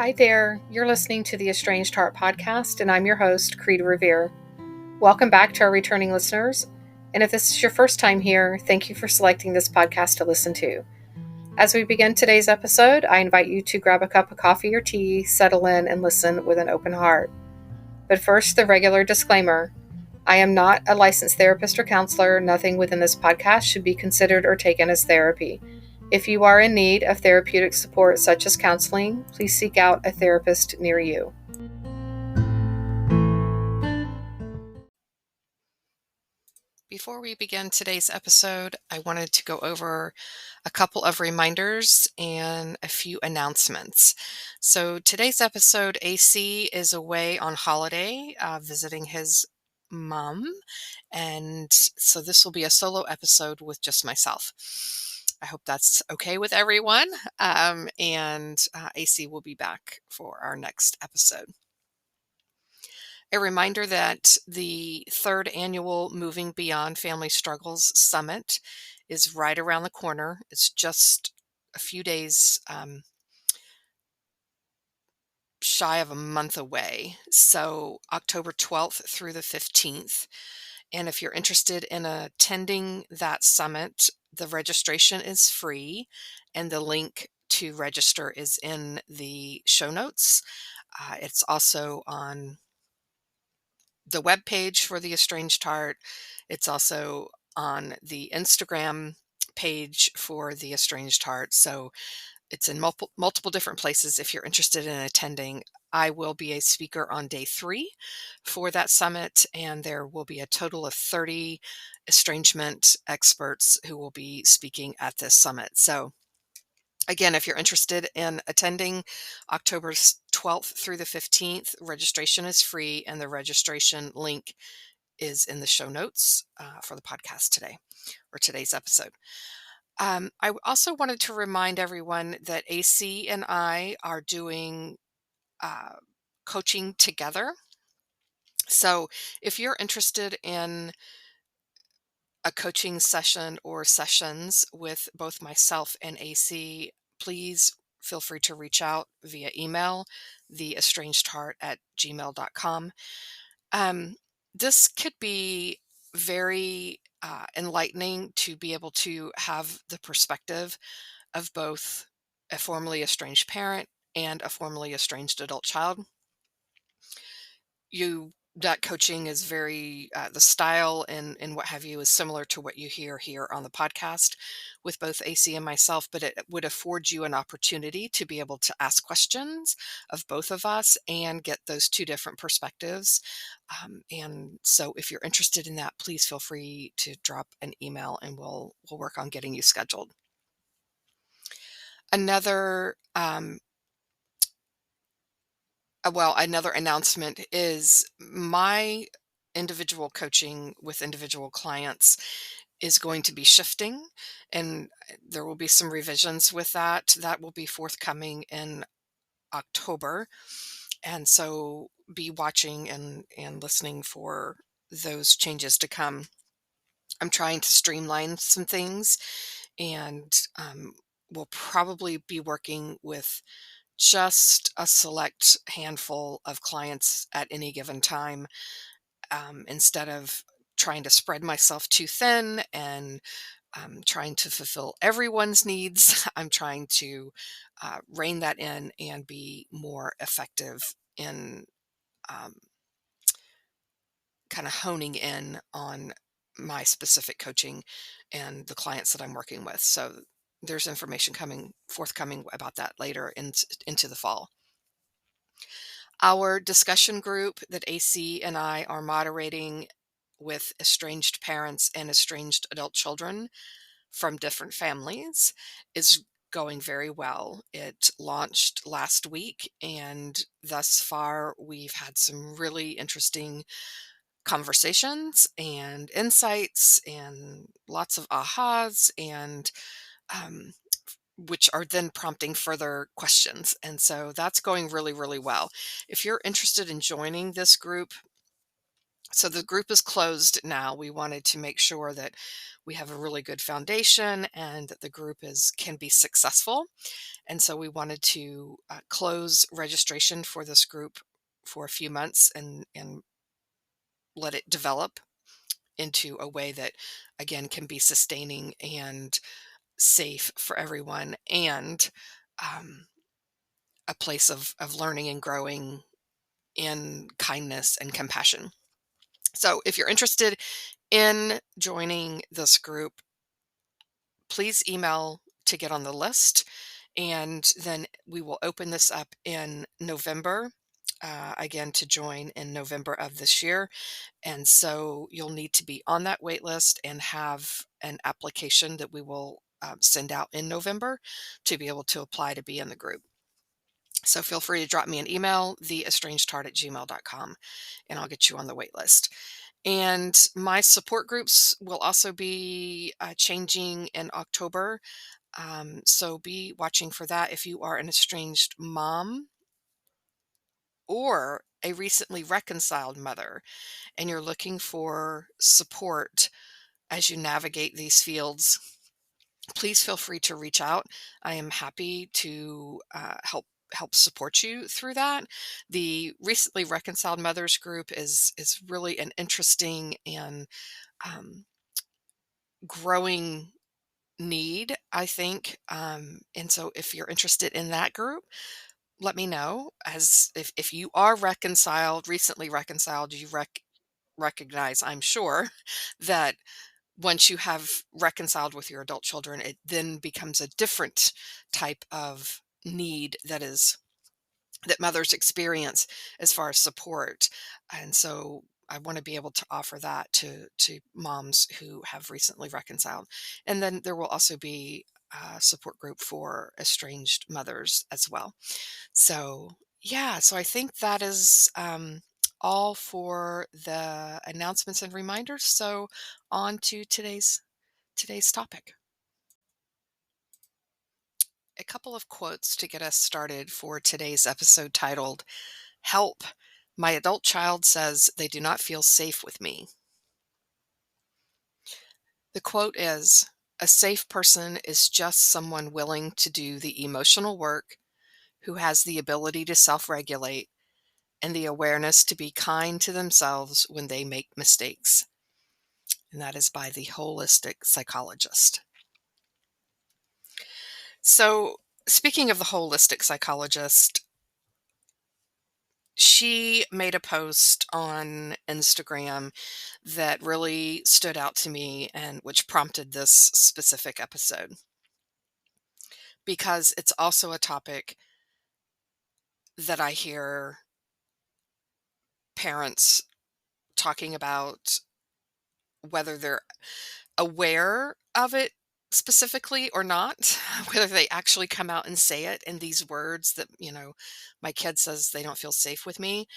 Hi there, you're listening to the Estranged Heart podcast, and I'm your host, Kreed Revere. Welcome back to our returning listeners, and if this is your first time here, thank you for selecting this podcast to listen to. As we begin today's episode, I invite you to grab a cup of coffee or tea, settle in, and listen with an open heart. But first, the regular disclaimer. I am not a licensed therapist or counselor. Nothing within this podcast should be considered or taken as therapy. If you are in need of therapeutic support such as counseling, please seek out a therapist near you. Before we begin today's episode, I wanted to go over a couple of reminders and a few announcements. So today's episode, AC is away on holiday, visiting his mom, and so this will be a solo episode with just myself. I hope that's okay with everyone, and AC will be back for our next episode. A reminder that the third annual Moving Beyond Family Struggles Summit is right around the corner. It's just a few days shy of a month away. So October 12th through the 15th. And if you're interested in attending that summit, the registration is free and the link to register is in the show notes. It's also on the webpage for the Estranged Heart. It's also on the Instagram page for the Estranged Heart. So it's in multiple different places if you're interested in attending. I will be a speaker on day 3 for that summit, and there will be a total of 30 estrangement experts who will be speaking at this summit. So again, if you're interested in attending October 12th through the 15th, registration is free, and the registration link is in the show notes for the podcast today or today's episode. I also wanted to remind everyone that AC and I are doing coaching together. So if you're interested in a coaching session or sessions with both myself and AC, please feel free to reach out via email, theestrangedheart@gmail.com. This could be very enlightening to be able to have the perspective of both a formerly estranged parent and a formerly estranged adult child. That coaching is very the style and what have you is similar to what you hear here on the podcast with both AC and myself, but it would afford you an opportunity to be able to ask questions of both of us and get those two different perspectives. And so if you're interested in that, please feel free to drop an email and we'll work on getting you scheduled. Another another announcement is my individual coaching with individual clients is going to be shifting, and there will be some revisions with that. That will be forthcoming in October. And so be watching and listening for those changes to come. I'm trying to streamline some things, and we'll probably be working with just a select handful of clients at any given time, instead of trying to spread myself too thin and trying to fulfill everyone's needs. I'm trying to rein that in and be more effective in kind of honing in on my specific coaching and the clients that I'm working with. So there's information forthcoming about that later into the fall. Our discussion group that AC and I are moderating with estranged parents and estranged adult children from different families is going very well. It launched last week, and thus far we've had some really interesting conversations and insights and lots of ahas, and which are then prompting further questions. And so that's going really, really well. If you're interested in joining this group, So the group is closed now. We wanted to make sure that we have a really good foundation and that the group is can be successful. And so we wanted to close registration for this group for a few months and let it develop into a way that again can be sustaining and safe for everyone, and um, a place of learning and growing in kindness and compassion. So if you're interested in joining this group, please email to get on the list. And then we will open this up in November, again, to join in November of this year. And so you'll need to be on that wait list and have an application that we will send out in November to be able to apply to be in the group. So feel free to drop me an email, theestrangedheart@gmail.com, and I'll get you on the wait list. And my support groups will also be changing in October. So be watching for that if you are an estranged mom or a recently reconciled mother and you're looking for support as you navigate these fields. Please feel free to reach out. I am happy to help support you through that. The recently reconciled mothers group is really an interesting and um, growing need, I think. And so if you're interested in that group, let me know. As if you are reconciled, recently reconciled, you recognize, I'm sure, that once you have reconciled with your adult children, it then becomes a different type of need that mothers experience as far as support. And so I want to be able to offer that to moms who have recently reconciled. And then there will also be a support group for estranged mothers as well. So yeah, so I think that is all for the announcements and reminders. So on to today's topic. A couple of quotes to get us started for today's episode titled, Help! My adult child says they do not feel safe with me. The quote is, a safe person is just someone willing to do the emotional work, who has the ability to self regulate and the awareness to be kind to themselves when they make mistakes. And that is by the holistic psychologist. So, speaking of the holistic psychologist, she made a post on Instagram that really stood out to me and which prompted this specific episode because it's also a topic that I hear parents talking about, whether they're aware of it specifically or not, whether they actually come out and say it in these words that, my kid says they don't feel safe with me.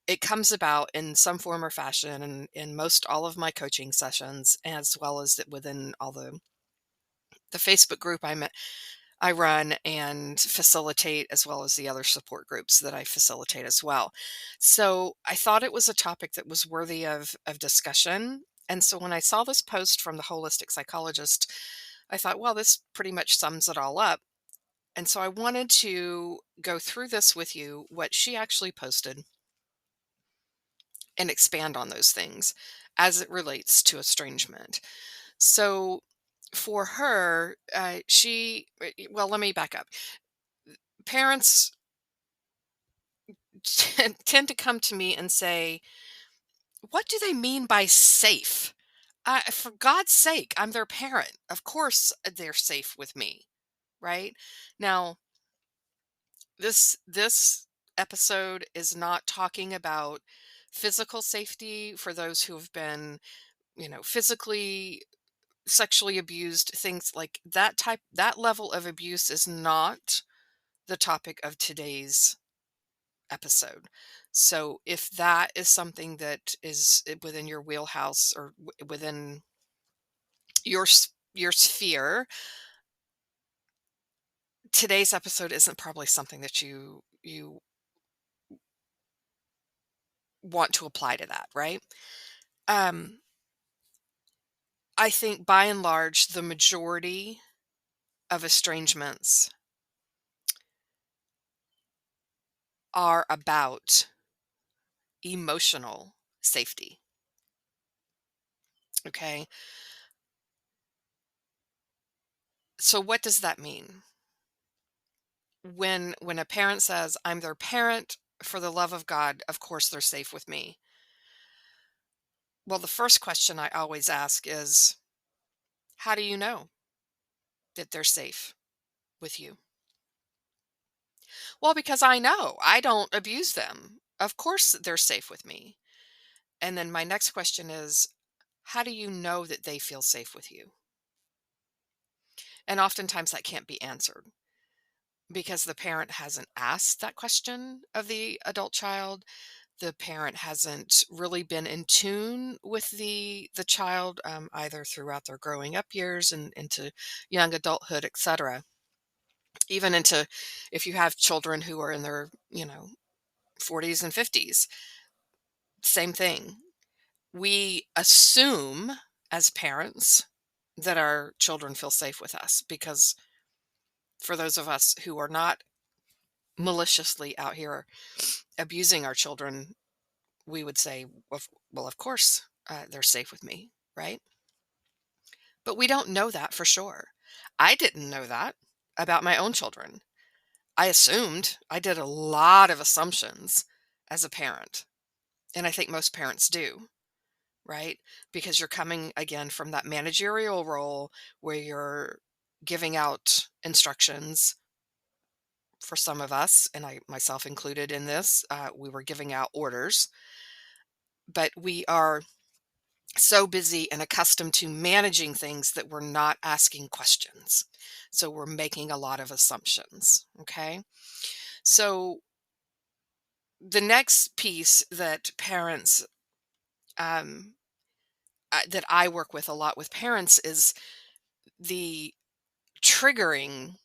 It comes about in some form or fashion and in most all of my coaching sessions, as well as within all the Facebook group I run and facilitate, as well as the other support groups that I facilitate as well. So I thought it was a topic that was worthy of discussion. And so when I saw this post from the holistic psychologist, I thought, well, this pretty much sums it all up. And so I wanted to go through this with you, what she actually posted, and expand on those things as it relates to estrangement. So for her, well, let me back up. Parents tend to come to me and say, what do they mean by safe? For God's sake, I'm their parent. Of course, they're safe with me, right? Now, this episode is not talking about physical safety for those who have been, physically sexually abused, things like that level of abuse is not the topic of today's episode. So if that is something that is within your wheelhouse or within your sphere, today's episode isn't probably something that you want to apply to that, right? Um, I think by and large, the majority of estrangements are about emotional safety. Okay. So what does that mean? When a parent says, I'm their parent for the love of God, of course they're safe with me. Well, the first question I always ask is, how do you know that they're safe with you? Well, because I know I don't abuse them. Of course they're safe with me. And then my next question is, how do you know that they feel safe with you? And oftentimes that can't be answered because the parent hasn't asked that question of the adult child. The parent hasn't really been in tune with the child, either throughout their growing up years and into young adulthood, etc. Even into, if you have children who are in their 40s and 50s, same thing. We assume as parents that our children feel safe with us because for those of us who are not maliciously out here abusing our children, we would say, well, of course, they're safe with me, right? But we don't know that for sure. I didn't know that about my own children. I assumed, I did a lot of assumptions as a parent. And I think most parents do, right? Because you're coming again from that managerial role where you're giving out instructions. For some of us, and I myself included in this, we were giving out orders, but we are so busy and accustomed to managing things that we're not asking questions. So we're making a lot of assumptions. Okay. So the next piece that parents, um, that I work with a lot with parents is the triggering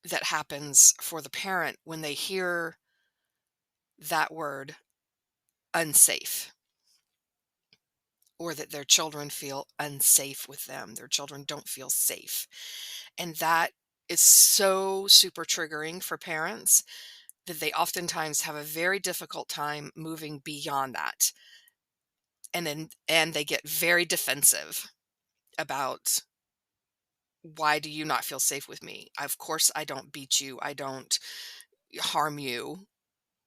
that happens for the parent when they hear that word unsafe, or that their children feel unsafe with them. Their children don't feel safe. And that is so super triggering for parents that they oftentimes have a very difficult time moving beyond that. And they get very defensive about, why do you not feel safe with me? Of course I don't beat you. I don't harm you.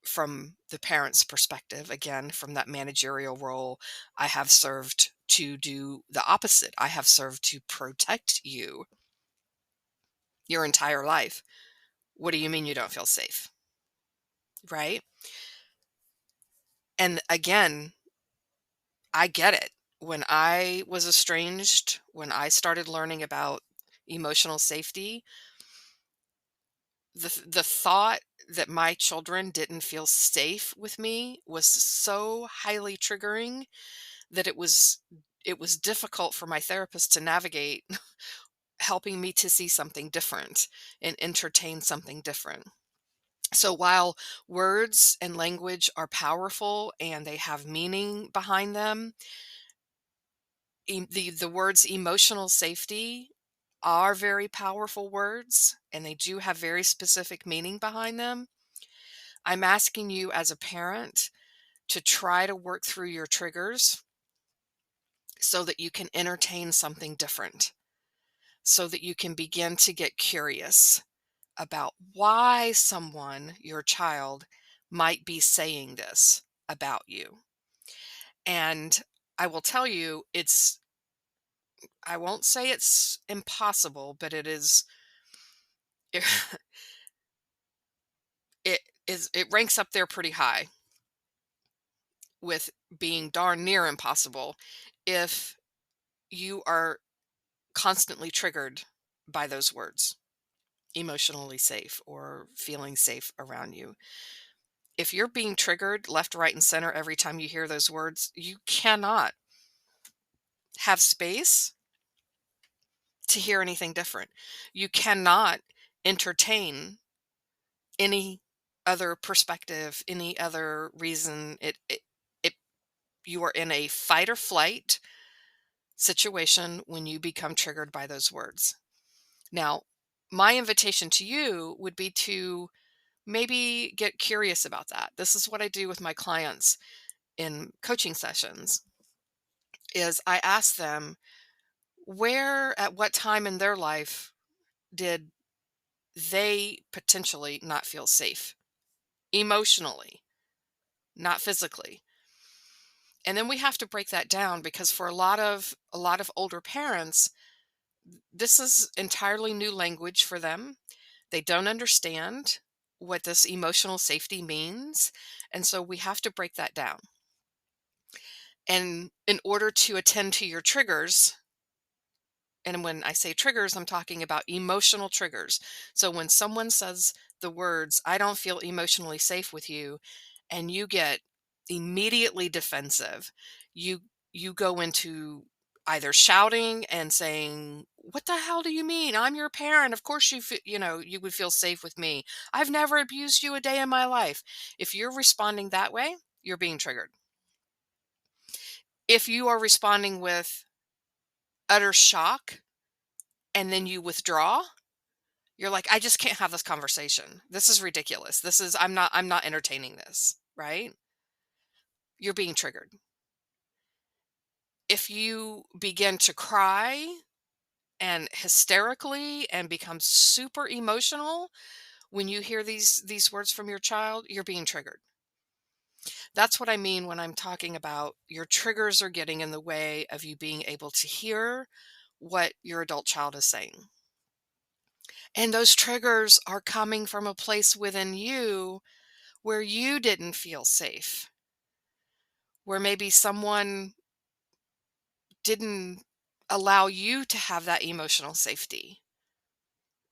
From the parent's perspective, again, from that managerial role, I have served to do the opposite. I have served to protect you your entire life. What do you mean you don't feel safe? Right? And again, I get it. When I was estranged, when I started learning about emotional safety, the thought that my children didn't feel safe with me was so highly triggering that it was difficult for my therapist to navigate, helping me to see something different and entertain something different. So while words and language are powerful and they have meaning behind them, the words emotional safety are very powerful words and they do have very specific meaning behind them. I'm asking you as a parent to try to work through your triggers so that you can entertain something different, so that you can begin to get curious about why someone, your child, might be saying this about you. And I will tell you, I won't say it's impossible, but it, it ranks up there pretty high with being darn near impossible if you are constantly triggered by those words, emotionally safe or feeling safe around you. If you're being triggered left, right, and center every time you hear those words, you cannot have space to hear anything different. You cannot entertain any other perspective, any other reason. You are in a fight or flight situation when you become triggered by those words. Now, my invitation to you would be to maybe get curious about that. This is what I do with my clients in coaching sessions is I ask them where at what time in their life did they potentially not feel safe emotionally, not physically. And then we have to break that down because for a lot of older parents, this is entirely new language for them. They don't understand what this emotional safety means. And so we have to break that down. And in order to attend to your triggers, and when I say triggers, I'm talking about emotional triggers. So when someone says the words, I don't feel emotionally safe with you, and you get immediately defensive, you you go into either shouting and saying, "What the hell do you mean? I'm your parent. Of course you would feel safe with me. I've never abused you a day in my life." If you're responding that way, you're being triggered. If you are responding with utter shock and then you withdraw, you're like, "I just can't have this conversation. This is ridiculous. I'm not entertaining this," right? You're being triggered. If you begin to cry and hysterically and become super emotional when you hear these words from your child, you're being triggered. That's what I mean when I'm talking about your triggers are getting in the way of you being able to hear what your adult child is saying. And those triggers are coming from a place within you where you didn't feel safe, where maybe someone didn't allow you to have that emotional safety,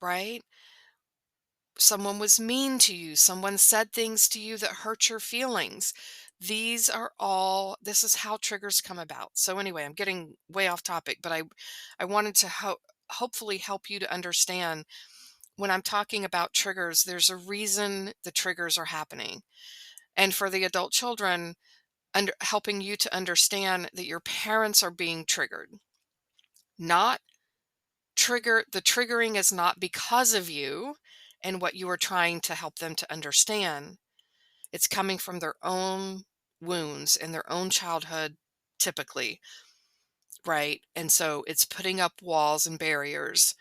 right? Someone was mean to you, someone said things to you that hurt your feelings. This is how triggers come about. So anyway, I'm getting way off topic, but I wanted to hopefully help you to understand when I'm talking about triggers, there's a reason the triggers are happening. And for the adult children, helping you to understand that your parents are being triggered, not the triggering is not because of you and what you are trying to help them to understand. It's coming from their own wounds and their own childhood, typically, right? And so it's putting up walls and barriers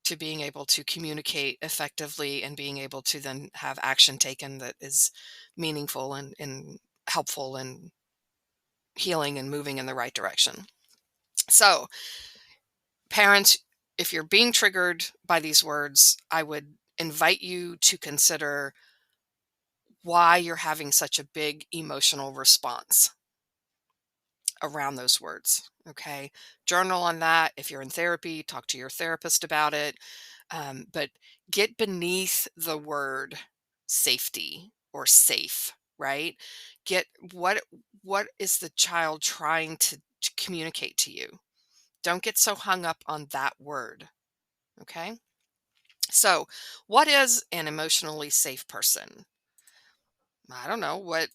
to being able to communicate effectively and being able to then have action taken that is meaningful and helpful and healing and moving in the right direction. So, parents, if you're being triggered by these words, I would invite you to consider why you're having such a big emotional response around those words. Okay. Journal on that. If you're in therapy, talk to your therapist about it. But get beneath the word safety or safe, right? Get what is the child trying to communicate to you? Don't get so hung up on that word. Okay. So, what is an emotionally safe person? I don't know. What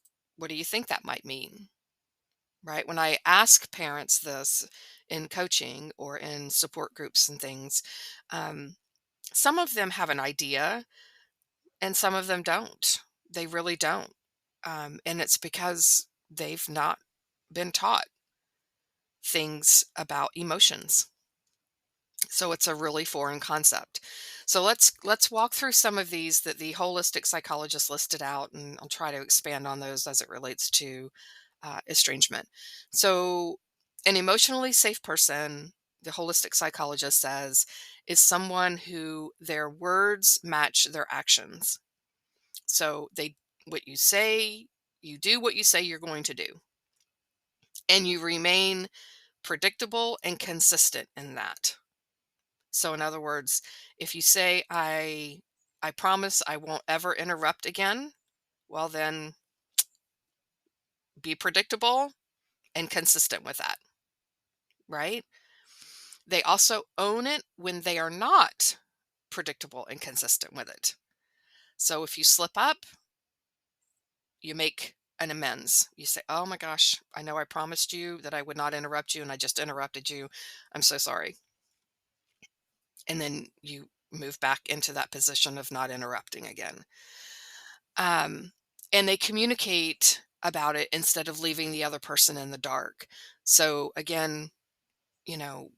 do you think that might mean? Right? When I ask parents this in coaching or in support groups and things, um, some of them have an idea and some of them don't. They really don't. And it's because they've not been taught things about emotions. So it's a really foreign concept. So let's walk through some of these that the holistic psychologist listed out, and I'll try to expand on those as it relates to estrangement. So, an emotionally safe person, the holistic psychologist says, is someone who their words match their actions. So what you say, you do what you say you're going to do, and you remain predictable and consistent in that. So in other words, if you say I promise I won't ever interrupt again, well then be predictable and consistent with that, right? They also own it when they are not predictable and consistent with it. So if you slip up, you make an amends. You say, "Oh my gosh, I know I promised you that I would not interrupt you and I just interrupted you. I'm so sorry." And then you move back into that position of not interrupting again. Um, and they communicate about it instead of leaving the other person in the dark. So again, you know,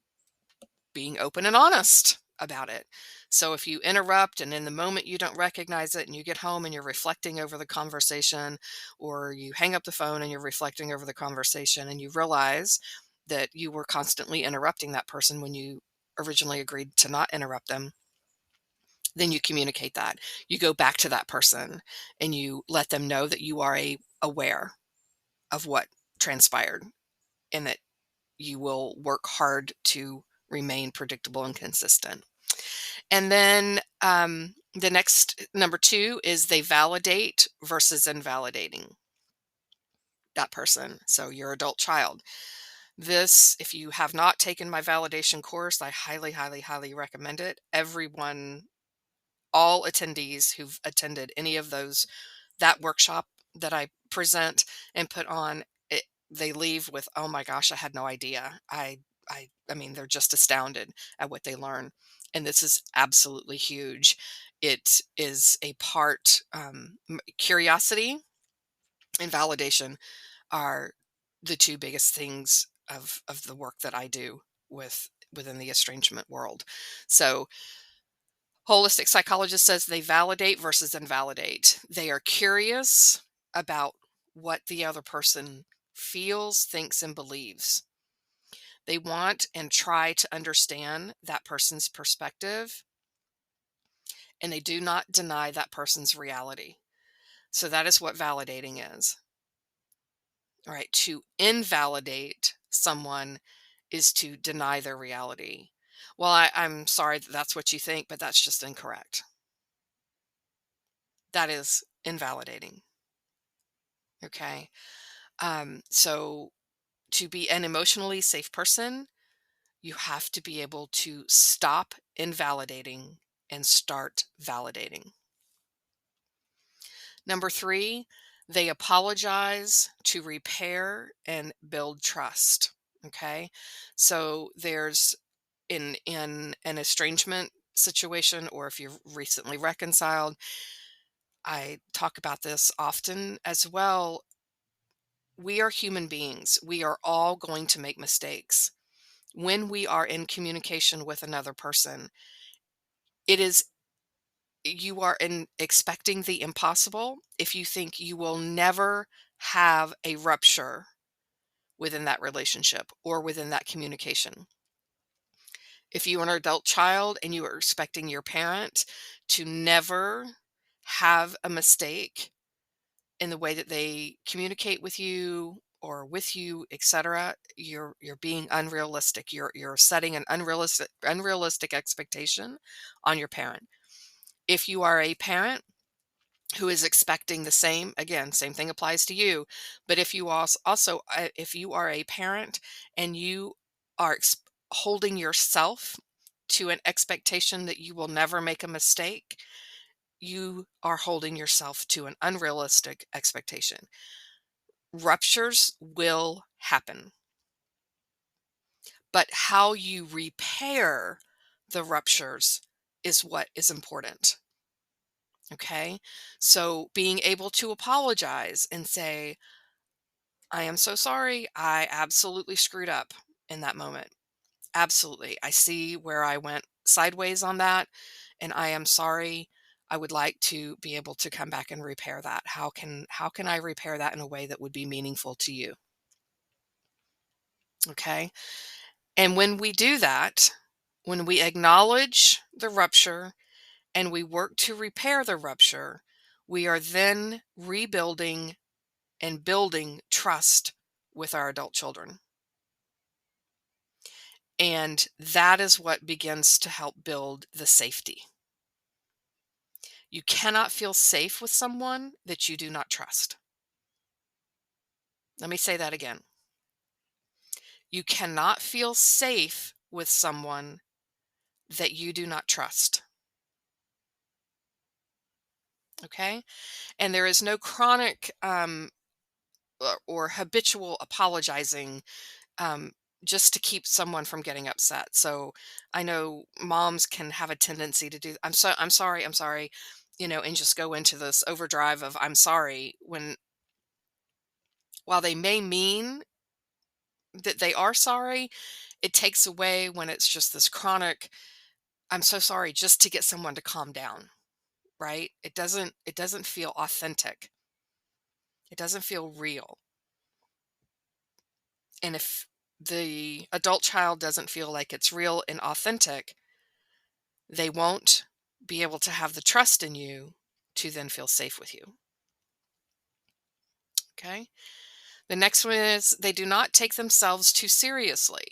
being open and honest about it. So if you interrupt and in the moment you don't recognize it and you get home and you're reflecting over the conversation, or you hang up the phone and you're reflecting over the conversation and you realize that you were constantly interrupting that person when you originally agreed to not interrupt them, then you communicate that. You go back to that person and you let them know that you are aware of what transpired and that you will work hard to remain predictable and consistent. And then the next number two is they validate versus invalidating that person. So your adult child. This, if you have not taken my validation course, I highly, highly, highly recommend it. Everyone, all attendees who've attended any of those, that workshop that I present and put on, it, they leave with, "Oh my gosh, I had no idea." I mean, they're just astounded at what they learn. And this is absolutely huge. It is a part, curiosity and validation are the two biggest things of the work that I do within the estrangement world. So holistic psychologist says they validate versus invalidate. They are curious about what the other person feels, thinks, and believes. They want and try to understand that person's perspective, and they do not deny that person's reality. So that is what validating is. All right. To invalidate someone is to deny their reality. Well, I'm sorry that that's what you think, but that's just incorrect. That is invalidating. Okay. So to be an emotionally safe person, you have to be able to stop invalidating and start validating. Number three, they apologize to repair and build trust. Okay. So there's in an estrangement situation, or if you've recently reconciled, I talk about this often as well. We are human beings. We are all going to make mistakes. When we are in communication with another person, it is you are in expecting the impossible if you think you will never have a rupture within that relationship or within that communication. If you are an adult child and you are expecting your parent to never have a mistake in the way that they communicate with you, etc., you're being unrealistic. You're setting an unrealistic expectation on your parent. If you are a parent who is expecting the same, again, same thing applies to you. But if you also if you are a parent and you are holding yourself to an expectation that you will never make a mistake, you are holding yourself to an unrealistic expectation. Ruptures will happen, but how you repair the ruptures is what is important. Okay. So being able to apologize and say, "I am so sorry. I absolutely screwed up in that moment. Absolutely. I see where I went sideways on that, and I am sorry. I would like to be able to come back and repair that. How can I repair that in a way that would be meaningful to you?" Okay? And when we do that, when we acknowledge the rupture and we work to repair the rupture, we are then rebuilding and building trust with our adult children. And that is what begins to help build the safety. You cannot feel safe with someone that you do not trust. Let me say that again. You cannot feel safe with someone that you do not trust. Okay? And there is no chronic or habitual apologizing, um, just to keep someone from getting upset. So I know moms can have a tendency to do, I'm sorry, and just go into this overdrive of I'm sorry when, while they may mean that they are sorry, it takes away when it's just this chronic, I'm so sorry, just to get someone to calm down, right? It doesn't feel authentic. It doesn't feel real. And if the adult child doesn't feel like it's real and authentic, they won't be able to have the trust in you to then feel safe with you. Okay. The next one is they do not take themselves too seriously.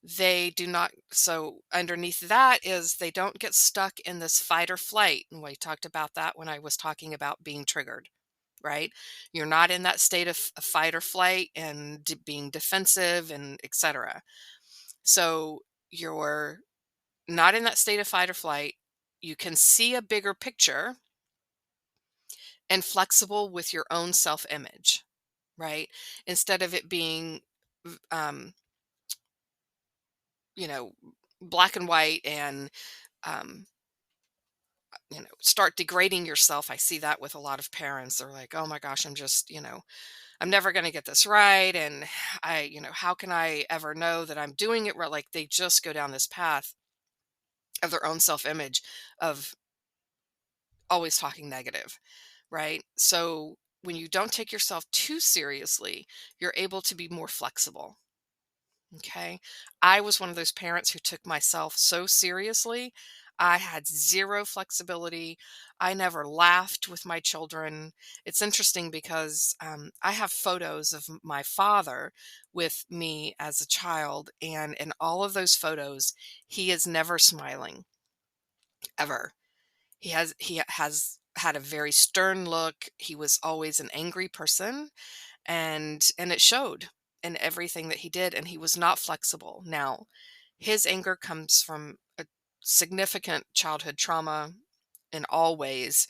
They do not. So, underneath that is they don't get stuck in this fight or flight. And we talked about that when I was talking about being triggered, right? You're not in that state of fight or flight and being defensive and etc. So, you're not in that state of fight or flight. You can see a bigger picture and flexible with your own self image, right? Instead of it being, um, you know, black and white and, um, start degrading yourself. I see that with a lot of parents. They're like, oh my gosh, I'm never going to get this right. And how can I ever know that I'm doing it right? Like they just go down this path of their own self image of always talking negative, right? So when you don't take yourself too seriously, you're able to be more flexible. Okay. I was one of those parents who took myself so seriously. I had zero flexibility. I never laughed with my children. It's interesting because I have photos of my father with me as a child. And in all of those photos, he is never smiling, ever. He has had a very stern look. He was always an angry person, and it showed in everything that he did, and he was not flexible. Now, his anger comes from a significant childhood trauma in all ways,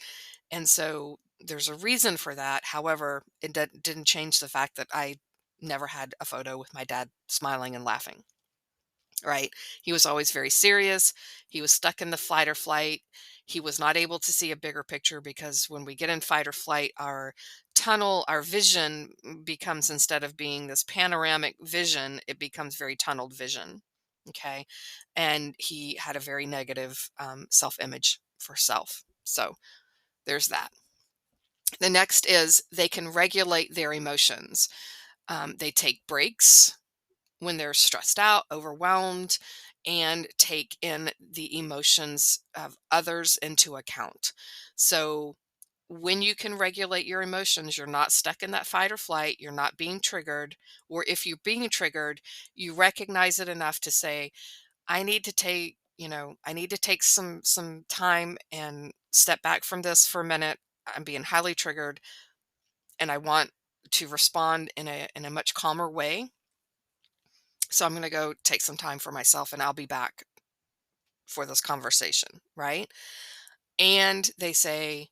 and so there's a reason for that. However, it didn't change the fact that I never had a photo with my dad smiling and laughing, right? He was always very serious. He was stuck in the fight or flight. He was not able to see a bigger picture because when we get in fight or flight, our vision becomes, instead of being this panoramic vision, it becomes very tunneled vision. Okay. And he had a very negative self image for self. So there's that. The next is they can regulate their emotions. They take breaks when they're stressed out, overwhelmed, and take in the emotions of others into account. So, when you can regulate your emotions, you're not stuck in that fight or flight, you're not being triggered, or if you're being triggered, you recognize it enough to say, I need to take some time and step back from this for a minute. I'm being highly triggered and I want to respond in a much calmer way, so I'm going to go take some time for myself and I'll be back for this conversation, right? And they say,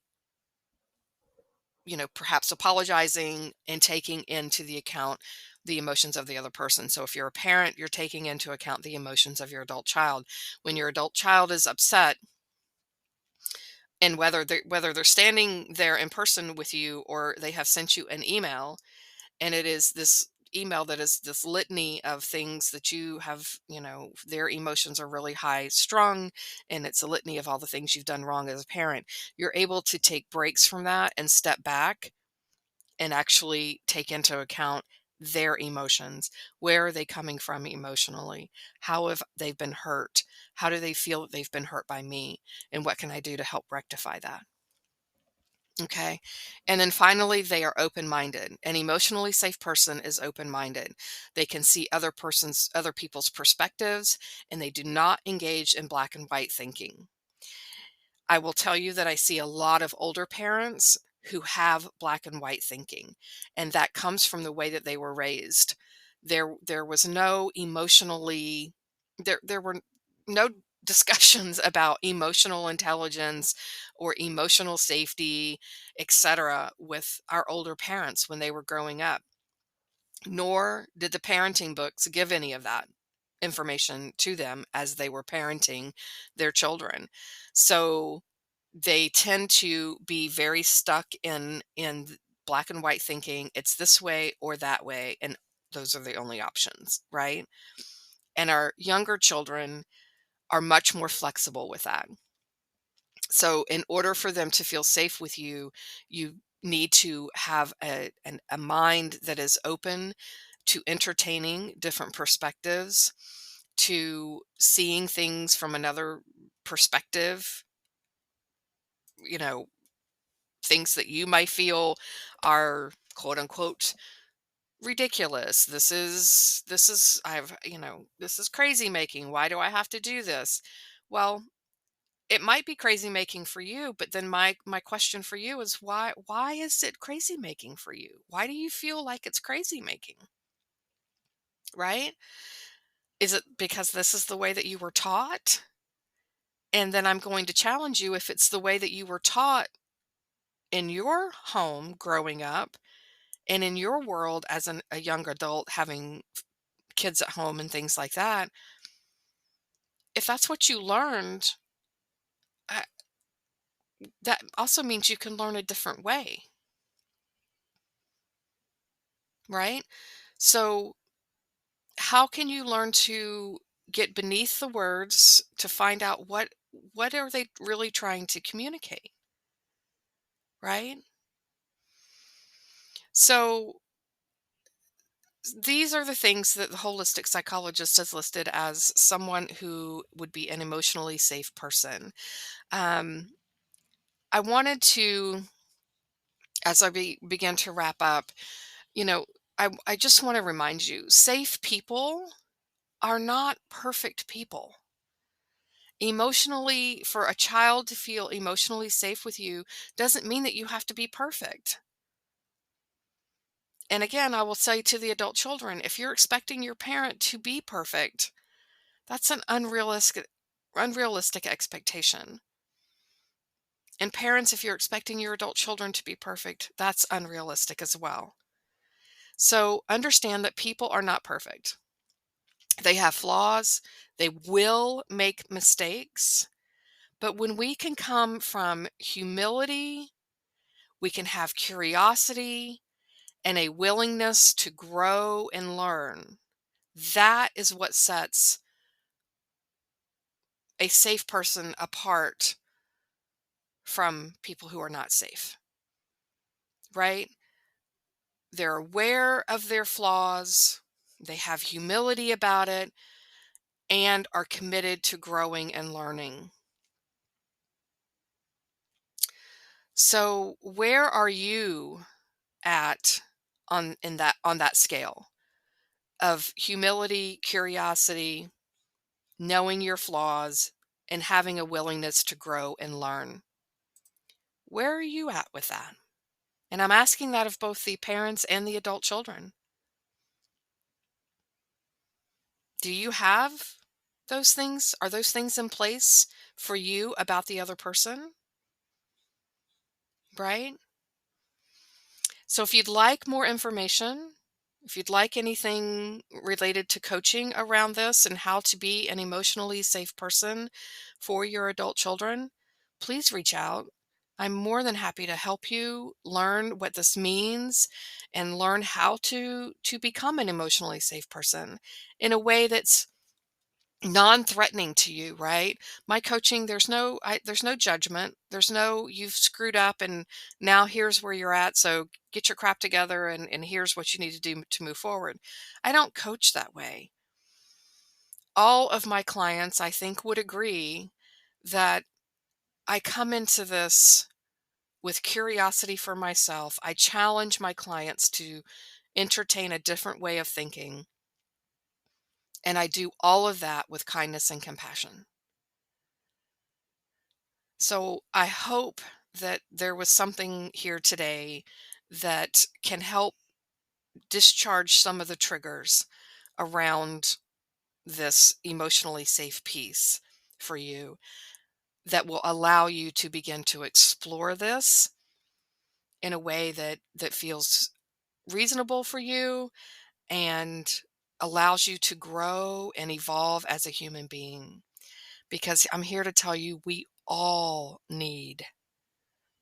perhaps apologizing and taking into the account the emotions of the other person. So if you're a parent, you're taking into account the emotions of your adult child. When your adult child is upset, and whether they're standing there in person with you or they have sent you an email, and it is this email that is this litany of things that you have, their emotions are really high strung, and it's a litany of all the things you've done wrong as a parent. You're able to take breaks from that and step back and actually take into account their emotions. Where are they coming from emotionally? How have they been hurt? How do they feel that they've been hurt by me? And what can I do to help rectify that? Okay. And then finally, they are open minded. An emotionally safe person is open minded. They can see other people's perspectives, and they do not engage in black and white thinking. I will tell you that I see a lot of older parents who have black and white thinking, and that comes from the way that they were raised. There was no emotionally, there were no discussions about emotional intelligence or emotional safety, etc., with our older parents when they were growing up. Nor did the parenting books give any of that information to them as they were parenting their children. So they tend to be very stuck in black and white thinking. It's this way or that way, and those are the only options, right? And our younger children are much more flexible with that. So in order for them to feel safe with you, you need to have a mind that is open to entertaining different perspectives, to seeing things from another perspective, you know, things that you might feel are quote unquote ridiculous. This is this is crazy making. Why do I have to do this? Well, it might be crazy making for you, but then my question for you is why is it crazy making for you? Why do you feel like it's crazy making? Right? Is it because this is the way that you were taught? And then I'm going to challenge you, if it's the way that you were taught in your home growing up and in your world as a young adult having kids at home and things like that, if that's what you learned, uh, that also means you can learn a different way, right? So how can you learn to get beneath the words to find out what are they really trying to communicate, right? So these are the things that the holistic psychologist has listed as someone who would be an emotionally safe person. um, I wanted to, as I begin to wrap up, you know, I just want to remind you, safe people are not perfect people. Emotionally, for a child to feel emotionally safe with you doesn't mean that you have to be perfect. And again, I will say to the adult children, if you're expecting your parent to be perfect, that's an unrealistic expectation. And parents, if you're expecting your adult children to be perfect, that's unrealistic as well. So understand that people are not perfect. They have flaws. They will make mistakes. But when we can come from humility, we can have curiosity and a willingness to grow and learn. That is what sets a safe person apart from people who are not safe, right? They're aware of their flaws, they have humility about it, and are committed to growing and learning. So, where are you at on that scale of humility, curiosity, knowing your flaws, and having a willingness to grow and learn? Where are you at with that? And I'm asking that of both the parents and the adult children. Do you have those things? Are those things in place for you about the other person? Right? So if you'd like more information, if you'd like anything related to coaching around this and how to be an emotionally safe person for your adult children, please reach out. I'm more than happy to help you learn what this means and learn how to become an emotionally safe person in a way that's non-threatening to you, right? My coaching, there's no judgment. There's no you've screwed up and now here's where you're at, so get your crap together and here's what you need to do to move forward. I don't coach that way. All of my clients, I think, would agree that I come into this with curiosity for myself. I challenge my clients to entertain a different way of thinking, and I do all of that with kindness and compassion. So I hope that there was something here today that can help discharge some of the triggers around this emotionally safe piece for you that will allow you to begin to explore this in a way that feels reasonable for you and allows you to grow and evolve as a human being. Because I'm here to tell you, we all need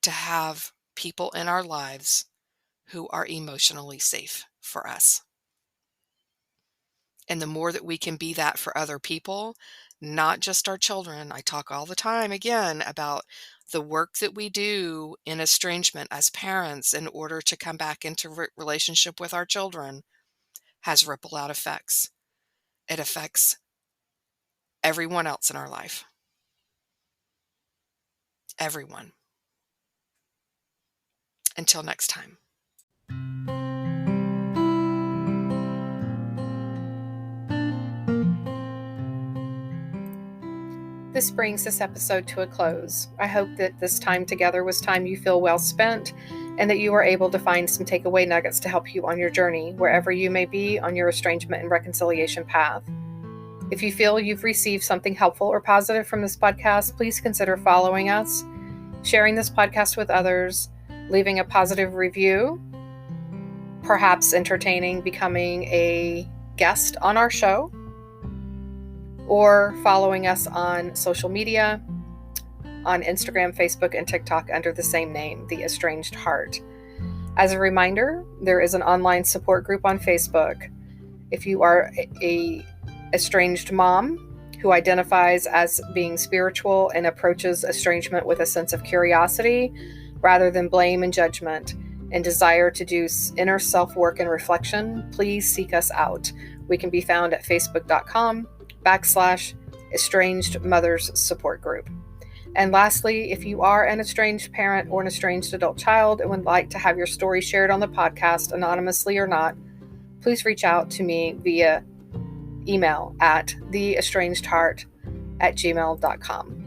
to have people in our lives who are emotionally safe for us. And the more that we can be that for other people, not just our children. I talk all the time again about the work that we do in estrangement as parents in order to come back into relationship with our children has ripple out effects. It affects everyone else in our life. Everyone. Until next time. This brings this episode to a close. I hope that this time together was time you feel well spent and that you are able to find some takeaway nuggets to help you on your journey, wherever you may be on your estrangement and reconciliation path. If you feel you've received something helpful or positive from this podcast, please consider following us, sharing this podcast with others, leaving a positive review, perhaps entertaining becoming a guest on our show, or following us on social media, on Instagram, Facebook, and TikTok under the same name, The Estranged Heart. As a reminder, there is an online support group on Facebook. If you are a estranged mom who identifies as being spiritual and approaches estrangement with a sense of curiosity rather than blame and judgment, and desire to do inner self-work and reflection, please seek us out. We can be found at facebook.com/estranged mothers support group. And lastly, if you are an estranged parent or an estranged adult child and would like to have your story shared on the podcast, anonymously or not, please reach out to me via email at theestrangedheart@gmail.com.